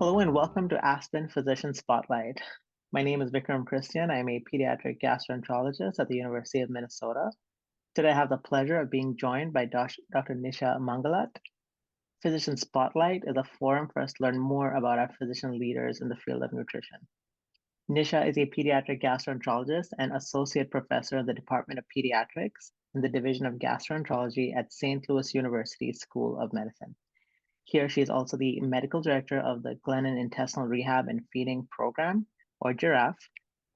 Hello and welcome to Aspen Physician Spotlight. My name is Vikram Christian. I'm a pediatric gastroenterologist at the University of Minnesota. Today I have the pleasure of being joined by Dr. Nisha Mangalat. Physician Spotlight is a forum for us to learn more about our physician leaders in the field of nutrition. Nisha is a pediatric gastroenterologist and associate professor in the Department of Pediatrics in the Division of Gastroenterology at St. Louis University School of Medicine. Here, she is also the medical director of the Glennon Intestinal Rehab and Feeding Program, or GIRAF,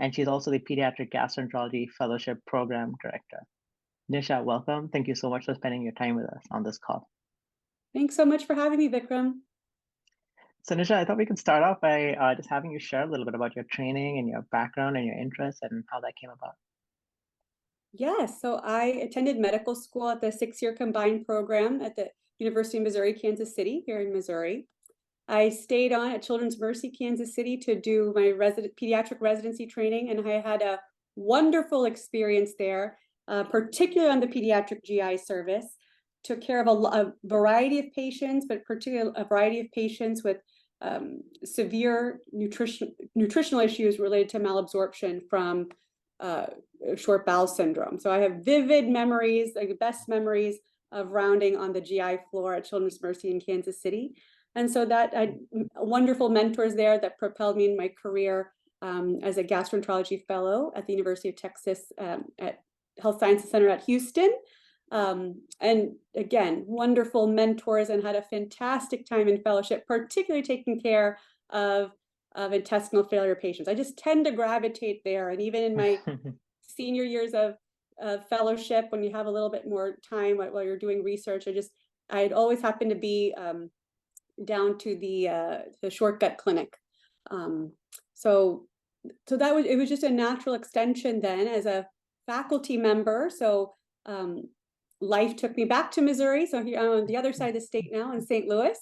and she's also the Pediatric Gastroenterology Fellowship Program Director. Nisha, welcome. Thank you so much for spending your time with us on this call. Thanks so much for having me, Vikram. So, Nisha, I thought we could start off by just having you share a little bit about your training and your background and your interests and how that came about. Yes, so I attended medical school at the 6-year combined program at the University of Missouri, Kansas City, here in Missouri. I stayed on at Children's Mercy, Kansas City to do my pediatric residency training, and I had a wonderful experience there, particularly on the pediatric GI service. Took care of a variety of patients, but particularly a variety of patients with severe nutritional issues related to malabsorption from short bowel syndrome. So I have vivid memories, like the best memories of rounding on the GI floor at Children's Mercy in Kansas City. And so that I wonderful mentors there that propelled me in my career as a gastroenterology fellow at the University of Texas at Health Sciences Center at Houston. And again, wonderful mentors, and had a fantastic time in fellowship, particularly taking care of intestinal failure patients. I just tend to gravitate there. And even in my senior years of fellowship, when you have a little bit more time while you're doing research, I'd always happen to be down to the shortcut clinic. So it was just a natural extension then as a faculty member. So life took me back to Missouri. So here I'm on the other side of the state now in St. Louis,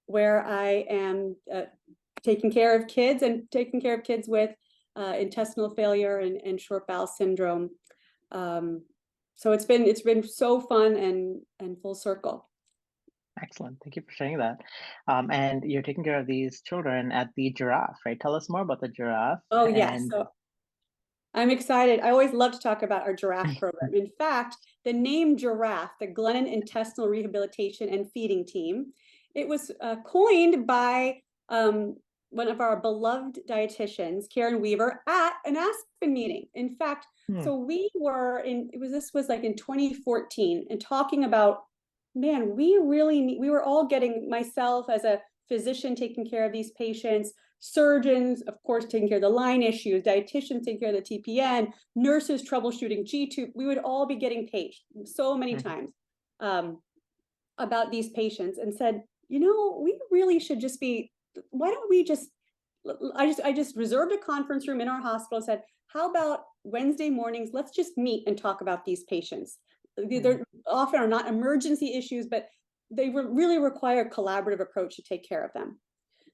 where I am taking care of kids with intestinal failure and short bowel syndrome. So it's been so fun and full circle. Excellent. Thank you for sharing that. And you're taking care of these children at the Giraffe, right? Tell us more about the Giraffe. Oh, yes. So I'm excited. I always love to talk about our GIRAF program. In fact, the name GIRAF, the Glennon Intestinal Rehabilitation and Feeding Team, it was coined by one of our beloved dietitians, Karen Weaver, at an ASPEN meeting. In fact, so we were this was like in 2014, and talking about, man, we were all getting, myself as a physician taking care of these patients, surgeons, of course, taking care of the line issues, dietitians taking care of the TPN, nurses troubleshooting G-tube. We would all be getting paged so many times about these patients, and said, we really should just be, why don't we just, I just reserved a conference room in our hospital and said, how about Wednesday mornings, let's just meet and talk about these patients. They're often are not emergency issues, but they really require a collaborative approach to take care of them.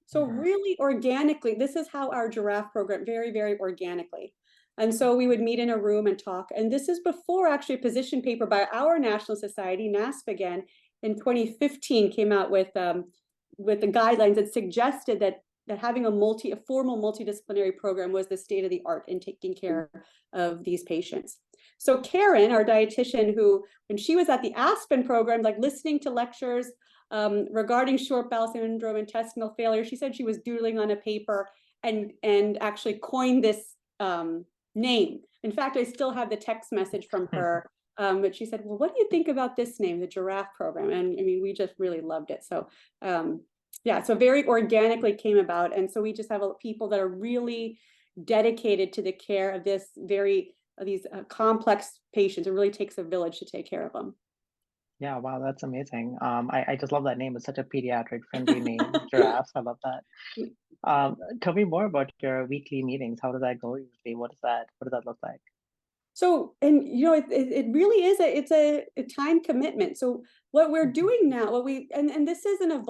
So really organically, this is how our GIRAF program, very, very organically. And so we would meet in a room and talk. And this is before actually a position paper by our national society, NASP again, in 2015 came out with the guidelines that suggested that having a formal multidisciplinary program was the state of the art in taking care of these patients. So Karen, our dietitian, who, when she was at the ASPEN program, like listening to lectures regarding short bowel syndrome, intestinal failure, she said she was doodling on a paper and actually coined this name. In fact, I still have the text message from her, but she said, well, what do you think about this name, the GIRAF program? And I mean, we just really loved it. So yeah, so very organically came about. And so we just have people that are really dedicated to the care of these complex patients. It really takes a village to take care of them. Yeah, wow, that's amazing. I just love that name. It's such a pediatric friendly name, Giraffes. I love that. Tell me more about your weekly meetings. How does that go usually? What does that look like? So, and it really is it's a time commitment. So what we're doing now, and this is an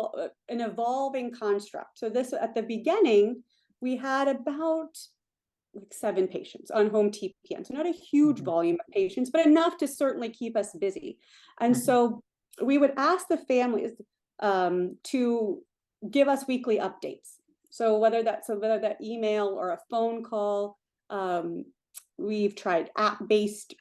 evolving construct. So this, at the beginning, we had about like 7 patients on home TPN. So not a huge volume of patients, but enough to certainly keep us busy. And so we would ask the families to give us weekly updates. So whether that email or a phone call, we've tried app-based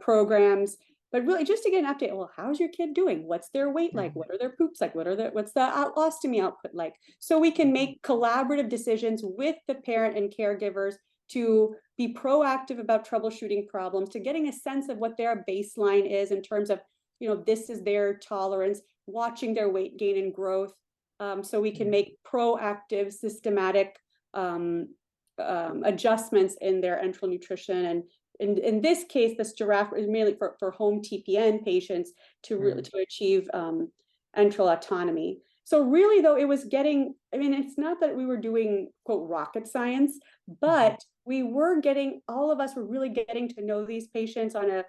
programs, but really just to get an update. Well, how's your kid doing? What's their weight like? What are their poops like? What's the ostomy output like? So we can make collaborative decisions with the parent and caregivers to be proactive about troubleshooting problems, to getting a sense of what their baseline is in terms of, this is their tolerance, watching their weight gain and growth. So we can make proactive, systematic adjustments in their enteral nutrition. And in this case, this giraffe is mainly for home TPN patients to really to achieve enteral autonomy. So really, though, it was getting, it's not that we were doing, quote, rocket science, but we were getting, all of us were really getting to know these patients at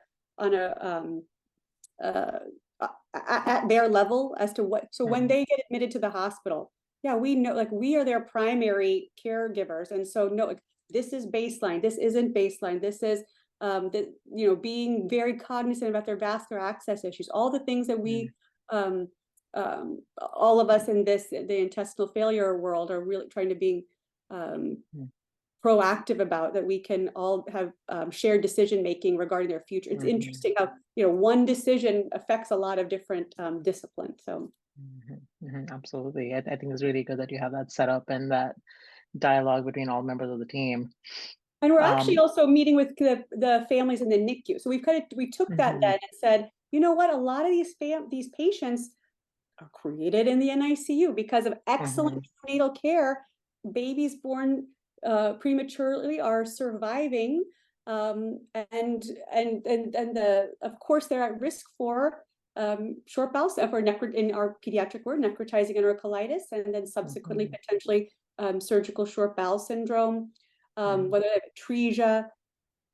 their level as to what, so when they get admitted to the hospital, yeah, we know, like, we are their primary caregivers. And so, no, like, this is baseline, this isn't baseline, this is, being very cognizant about their vascular access issues, all the things that we, all of us in the intestinal failure world are really trying to be proactive about, that we can all have shared decision making regarding their future. It's interesting how one decision affects a lot of different disciplines. So absolutely, I think it's really good that you have that set up and that dialogue between all members of the team. And we're actually also meeting with the families in the NICU. So we took that then and said, you know what, a lot of these patients are created in the NICU because of excellent neonatal care. Babies born prematurely are surviving, and of course they're at risk for short bowel for in our pediatric word, necrotizing enterocolitis, and then subsequently potentially surgical short bowel syndrome, whether they have atresia.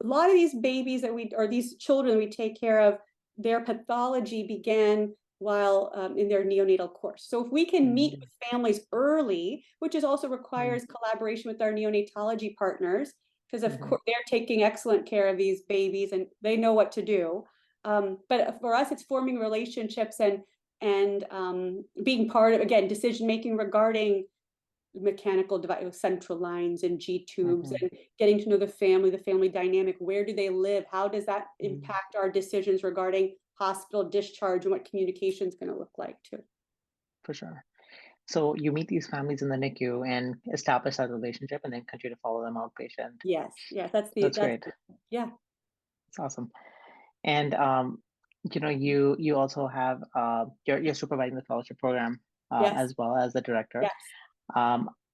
A lot of these babies these children we take care of, their pathology began while in their neonatal course. So if we can meet with families early, which also requires collaboration with our neonatology partners, because of course they're taking excellent care of these babies and they know what to do. But for us, it's forming relationships and being part of, again, decision making regarding mechanical device, central lines and G tubes, and getting to know the family dynamic. Where do they live? How does that impact our decisions regarding hospital discharge and what communication is going to look like too? For sure. So you meet these families in the NICU and establish that relationship, and then continue to follow them outpatient. Yes, That's great. Yeah. It's awesome. And you also have you're supervising the fellowship program Yes. as well as the director. Yes.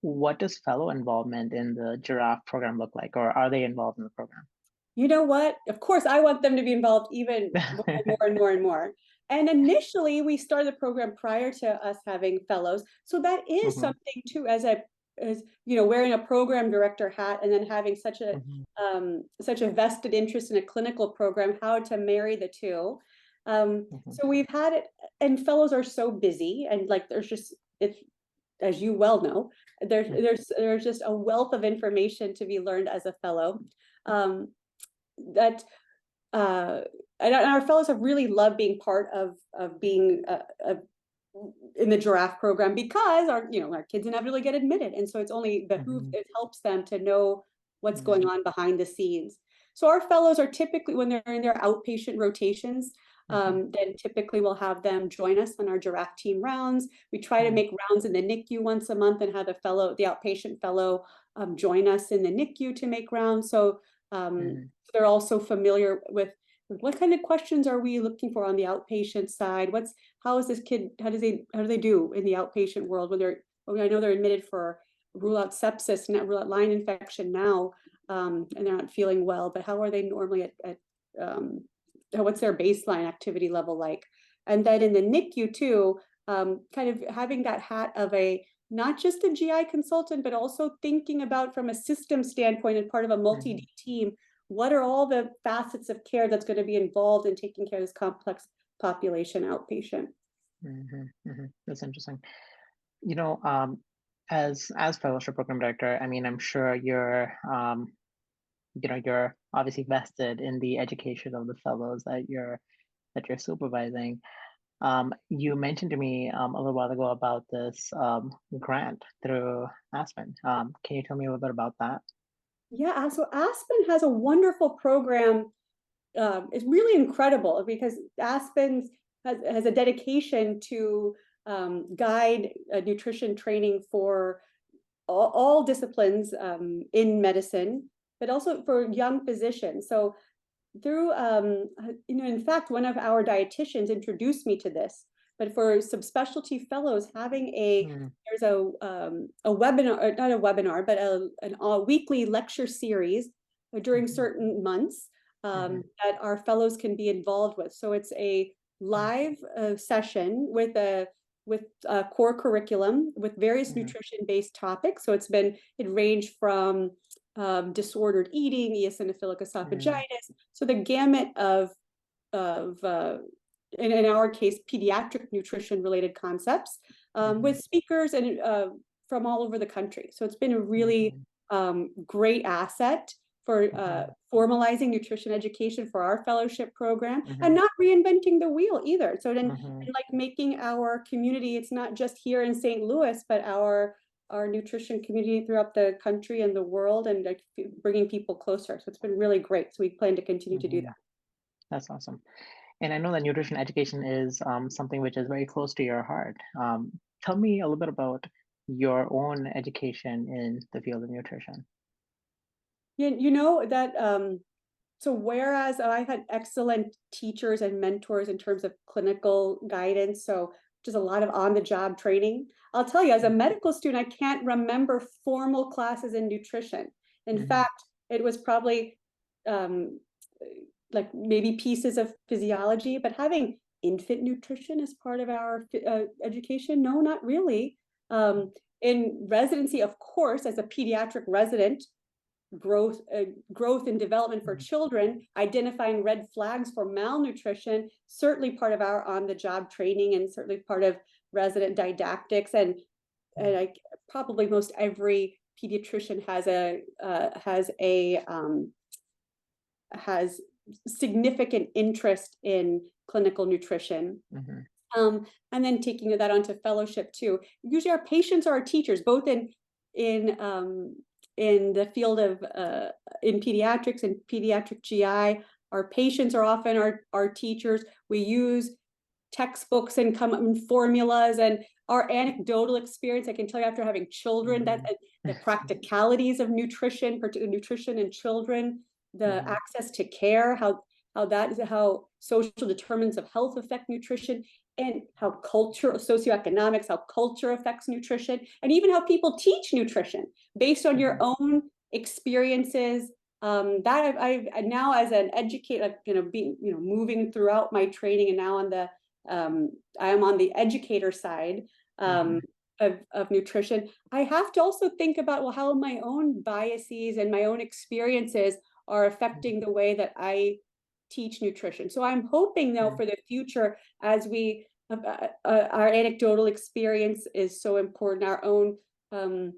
What does fellow involvement in the GIRAF program look like, or are they involved in the program? You know what? Of course, I want them to be involved even more and more and more. And initially, we started the program prior to us having fellows. So that is something too, as wearing a program director hat and then having such a vested interest in a clinical program, how to marry the two. So we've had it, and fellows are so busy, and like it's, as you well know, there's just a wealth of information to be learned as a fellow. And our fellows have really loved being part of being in the GIRAF program, because our kids inevitably get admitted, and so it's only it helps them to know what's going on behind the scenes. So our fellows are typically, when they're in their outpatient rotations, then typically we'll have them join us on our GIRAF team rounds. We try to make rounds in the NICU once a month and have the outpatient fellow join us in the NICU to make rounds. So they're also familiar with what kind of questions are we looking for on the outpatient side? How is this kid? How do they do in the outpatient world when I know they're admitted for rule out sepsis, not rule out line infection now, and they're not feeling well. But how are they normally what's their baseline activity level like? And then in the NICU too, kind of having that hat of not just a GI consultant, but also thinking about from a system standpoint and part of a multi-D team, what are all the facets of care that's going to be involved in taking care of this complex population outpatient? That's interesting. As fellowship program director, I'm sure you're obviously vested in the education of the fellows that you're supervising. You mentioned to me a little while ago about this grant through Aspen. Can you tell me a little bit about that? Yeah, so Aspen has a wonderful program. It's really incredible because Aspen has a dedication to guide nutrition training for all disciplines in medicine, but also for young physicians. So through in fact, one of our dietitians introduced me to this. But for subspecialty fellows, having Mm, there's a webinar, not a webinar, but a weekly lecture series during mhm, certain months mhm, that our fellows can be involved with. So it's a mm, live session with a core curriculum with various mhm, nutrition based topics. So it ranged from disordered eating, eosinophilic mm, esophagitis. So the gamut of in our case, pediatric nutrition related concepts with mhm, speakers and from all over the country. So it's been a really mhm, great asset for mhm, formalizing nutrition education for our fellowship program and mhm, not reinventing the wheel either. So then, mhm, like making our community, it's not just here in St. Louis, but our nutrition community throughout the country and the world, and like bringing people closer. So it's been really great. So we plan to continue to do mhm. that. That's awesome. And I know that nutrition education is something which is very close to your heart. Tell me a little bit about your own education in the field of nutrition. You know that so whereas I've had excellent teachers and mentors in terms of clinical guidance, so just a lot of on-the-job training. I'll tell you, as a medical student, I can't remember formal classes in nutrition. In Mm-hmm. fact, it was probably um, like maybe pieces of physiology, but having infant nutrition as part of our education, no, not really. In residency, of course, as a pediatric resident, growth and development for children, identifying red flags for malnutrition, certainly part of our on the job training and certainly part of resident didactics. And I probably most every pediatrician has significant interest in clinical nutrition. Mm-hmm. And then taking that onto fellowship too. Usually our patients are our teachers, both in um, in the field of in pediatrics and pediatric GI. Our patients are often our teachers. We use textbooks and come up with formulas and our anecdotal experience. I can tell you after having children that Mm-hmm. the practicalities of nutrition, particularly nutrition in children, the Mm-hmm. access to care, how social determinants of health affect nutrition, and how culture, socioeconomics, how culture affects nutrition, and even how people teach nutrition based on your Mm-hmm. own experiences. That I've now as an educator, like, being, moving throughout my training, and now I am on the educator side Mm-hmm. of nutrition. I have to also think about, well, how my own biases and my own experiences are affecting the way that I teach nutrition. So I'm hoping now for the future, as our anecdotal experience is so important, our own um,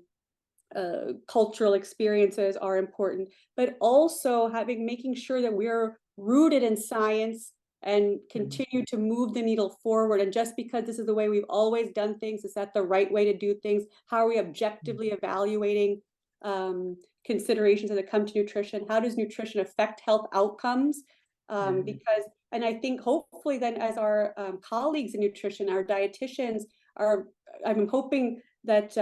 cultural experiences are important, but also making sure that we're rooted in science and Mm-hmm. continue to move the needle forward. And just because this is the way we've always done things, is that the right way to do things? How are we objectively evaluating considerations as it comes to nutrition? How does nutrition affect health outcomes? Mm-hmm. Because, and I think hopefully then as our colleagues in nutrition, our dietitians are, I'm hoping that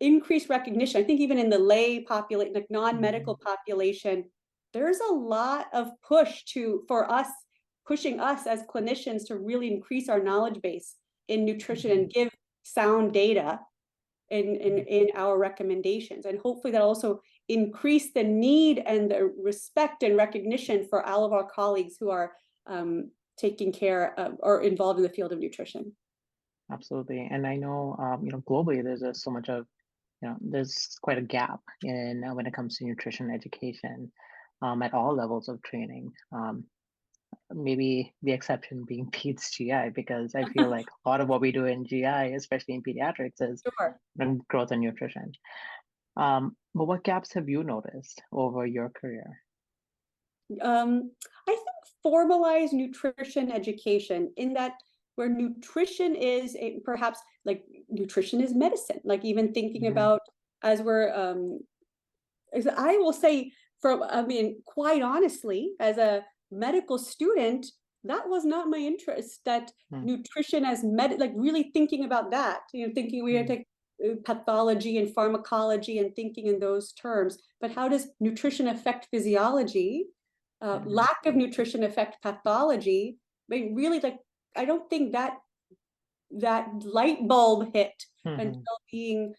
increased recognition. I think even in the lay population, like non-medical population, there's a lot of for us, pushing us as clinicians to really increase our knowledge base in nutrition Mm-hmm. and give sound data in our recommendations. And hopefully that also increase the need and the respect and recognition for all of our colleagues who are taking care of or involved in the field of nutrition. Absolutely. And I know, globally, there's so much of, there's quite a gap in when it comes to nutrition education at all levels of training. Maybe the exception being Pete's GI, because I feel like a lot of what we do in GI, especially in pediatrics, is Sure. growth and nutrition. But what gaps have you noticed over your career? I think formalized nutrition education, in that where nutrition is perhaps like nutrition is medicine, like even thinking about as we're as I will say, from I mean, quite honestly, as a medical student, that was not my interest. That nutrition as like really thinking about that, thinking we had to take pathology and pharmacology and thinking in those terms. But how does nutrition affect physiology? Lack of nutrition affect pathology? I mean, really, like, I don't think that light bulb hit until being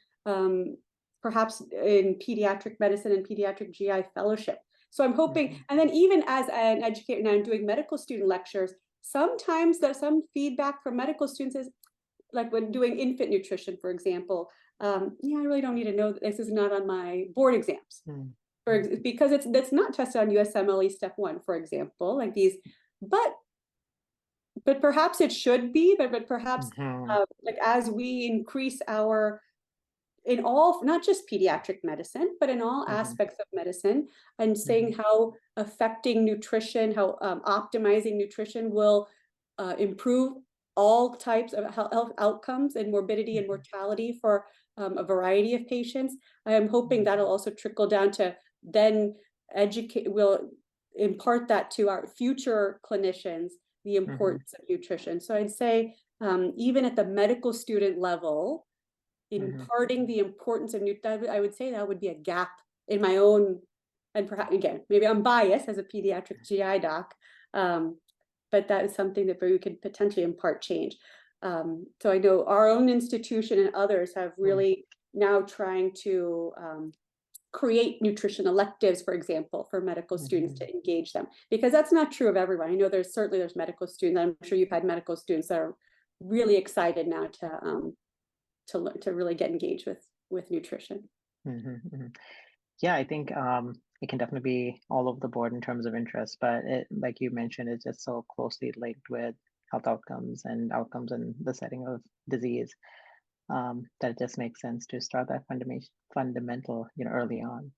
perhaps in pediatric medicine and pediatric GI fellowship. So I'm hoping, and then even as an educator, now I'm doing medical student lectures, sometimes there's some feedback from medical students is, like when doing infant nutrition, for example, yeah, I really don't need to know that this is not on my board exams. Because that's not tested on USMLE step 1, for example, like these, but perhaps it should be, but perhaps like as we increase our, in all, not just pediatric medicine, but in all aspects of medicine, and saying how affecting nutrition, how optimizing nutrition will improve all types of health outcomes and morbidity and mortality for a variety of patients. I am hoping that'll also trickle down to then will impart that to our future clinicians, the importance of nutrition. So I'd say even at the medical student level, imparting the importance of nutrition, I would say that would be a gap in my own, and perhaps, again, maybe I'm biased as a pediatric GI doc, but that is something that we could potentially impart change. So I know our own institution and others have really now trying to create nutrition electives, for example, for medical students to engage them, because that's not true of everyone. I know there's medical students, I'm sure you've had medical students that are really excited now to really get engaged with nutrition. Yeah, I think it can definitely be all over the board in terms of interest, but it, like you mentioned, it's just so closely linked with health outcomes and outcomes in the setting of disease, that it just makes sense to start that fundamental, early on.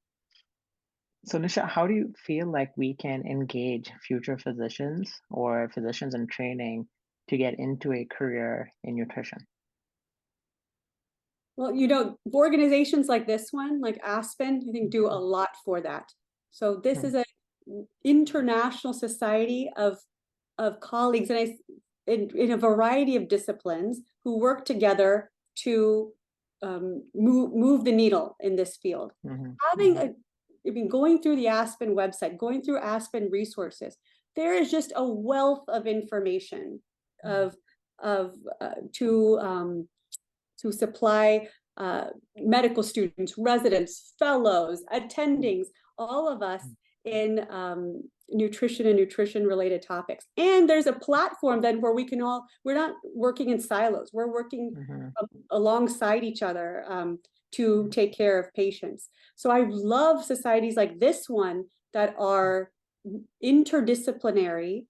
So Nisha, how do you feel like we can engage future physicians or physicians in training to get into a career in nutrition? Well, organizations like this one, like ASPEN, I think do a lot for that. So this is an international society of colleagues, and in a variety of disciplines, who work together to move the needle in this field. Going through the ASPEN website, going through ASPEN resources, there is just a wealth of information to supply medical students, residents, fellows, attendings, all of us in nutrition and nutrition related topics. And there's a platform then where we're not working in silos, we're working alongside each other to take care of patients. So I love societies like this one that are interdisciplinary,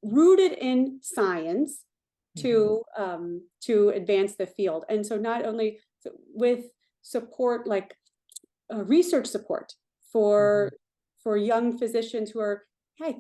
rooted in science, to advance the field. And so not only with support, like research support for young physicians who are, hey,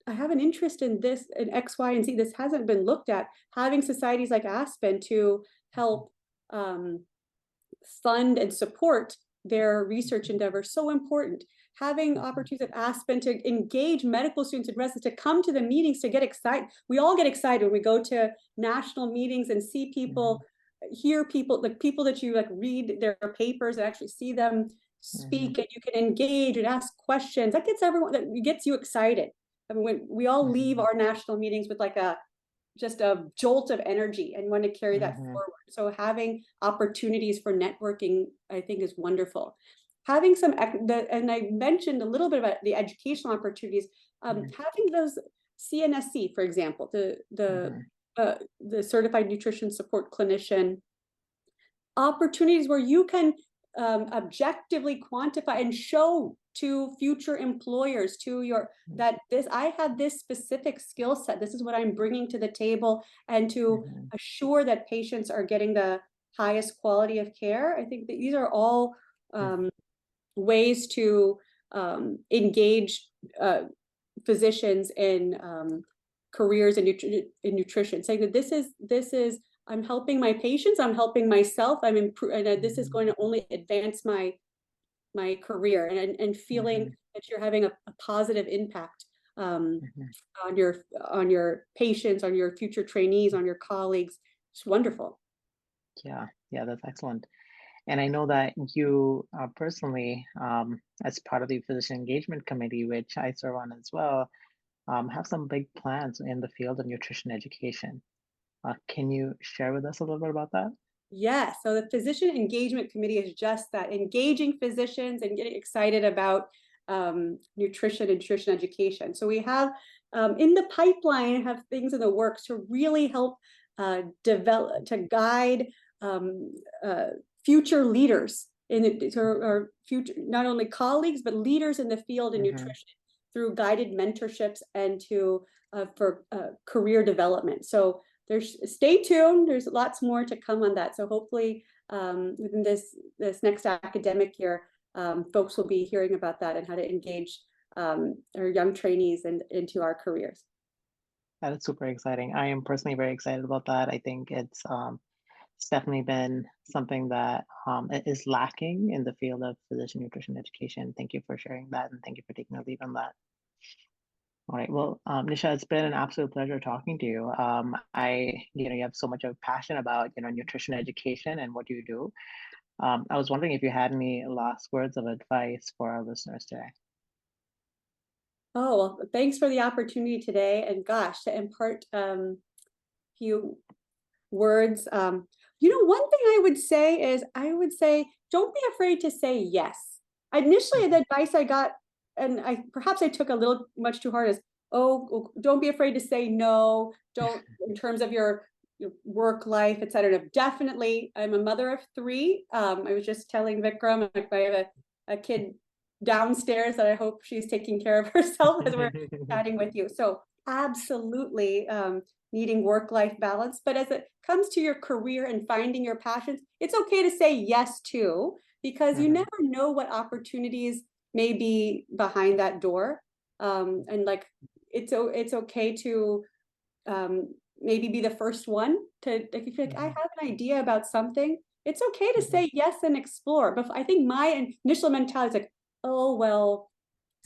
I have an interest in this, in X, Y, and Z. This hasn't been looked at. Having societies like ASPEN to help fund and support their research endeavors, so important. Having opportunities at ASPEN to engage medical students and residents to come to the meetings, to get excited. We all get excited when we go to national meetings and see people, hear people, the people that you read their papers and actually see them speak, and you can engage and ask questions. That gets you excited. I mean, when we all leave our national meetings with just a jolt of energy and want to carry that forward. So having opportunities for networking, I think, is wonderful. Having some, and I mentioned a little bit about the educational opportunities, having those CNSC, for example, the Certified Nutrition Support Clinician, opportunities where you can objectively quantify and show to future employers, I have this specific skill set, this is what I'm bringing to the table, and to assure that patients are getting the highest quality of care. I think that these are all ways to engage physicians in careers in nutrition, saying that this is I'm helping my patients, I'm helping myself, I'm improving, and this is going to only advance my career, and feeling that you're having a positive impact on your patients, on your future trainees, on your colleagues. It's wonderful. Yeah, yeah, that's excellent. And I know that you personally, as part of the Physician Engagement Committee, which I serve on as well, have some big plans in the field of nutrition education. Can you share with us a little bit about that? Yes. So the Physician Engagement Committee is just that, engaging physicians and getting excited about nutrition education. So we have in the pipeline, have things in the works to really help develop, to guide future leaders or future, not only colleagues, but leaders in the field in Hmm. nutrition through guided mentorships and to for career development. So stay tuned. There's lots more to come on that. So hopefully within this next academic year, folks will be hearing about that and how to engage our young trainees into our careers. That is super exciting. I am personally very excited about that. I think it's definitely been something that is lacking in the field of physician nutrition education. Thank you for sharing that, and thank you for taking a lead on that. All right. Well, Nisha, it's been an absolute pleasure talking to you. You have so much of passion about, nutrition education and what you do. I was wondering if you had any last words of advice for our listeners today. Oh, well, thanks for the opportunity today. And gosh, to impart few words. One thing I would say is don't be afraid to say yes. Initially, the advice I got, and perhaps I took a little much too hard, is, oh, don't be afraid to say no. Don't, in terms of your work life, etc. Definitely, I'm a mother of three. I was just telling Vikram, I have a kid downstairs that I hope she's taking care of herself as we're chatting with you. So absolutely needing work-life balance. But as it comes to your career and finding your passions, it's okay to say yes too, because you Mhm, never know what opportunities may be behind that door. And like it's okay to maybe be the first one to, like, if you're like, I mhm, have an idea about something, it's okay to mhm, say yes and explore. But I think my initial mentality is like, oh well,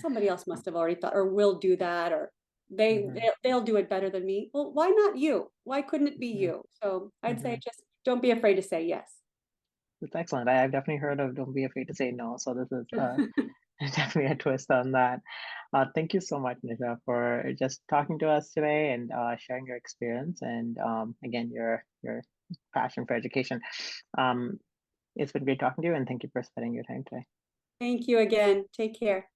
somebody else must have already thought or will do that, or mhm, they'll do it better than me. Well, why not you? Why couldn't it be mhm, you? So I'd say mhm. just don't be afraid to say yes. That's excellent. I've definitely heard of "Don't be afraid to say no." So this is definitely a twist on that. Thank you so much, Nisha, for just talking to us today and sharing your experience and again your passion for education. Um, it's been great talking to you, and thank you for spending your time today. Thank you again. Take care.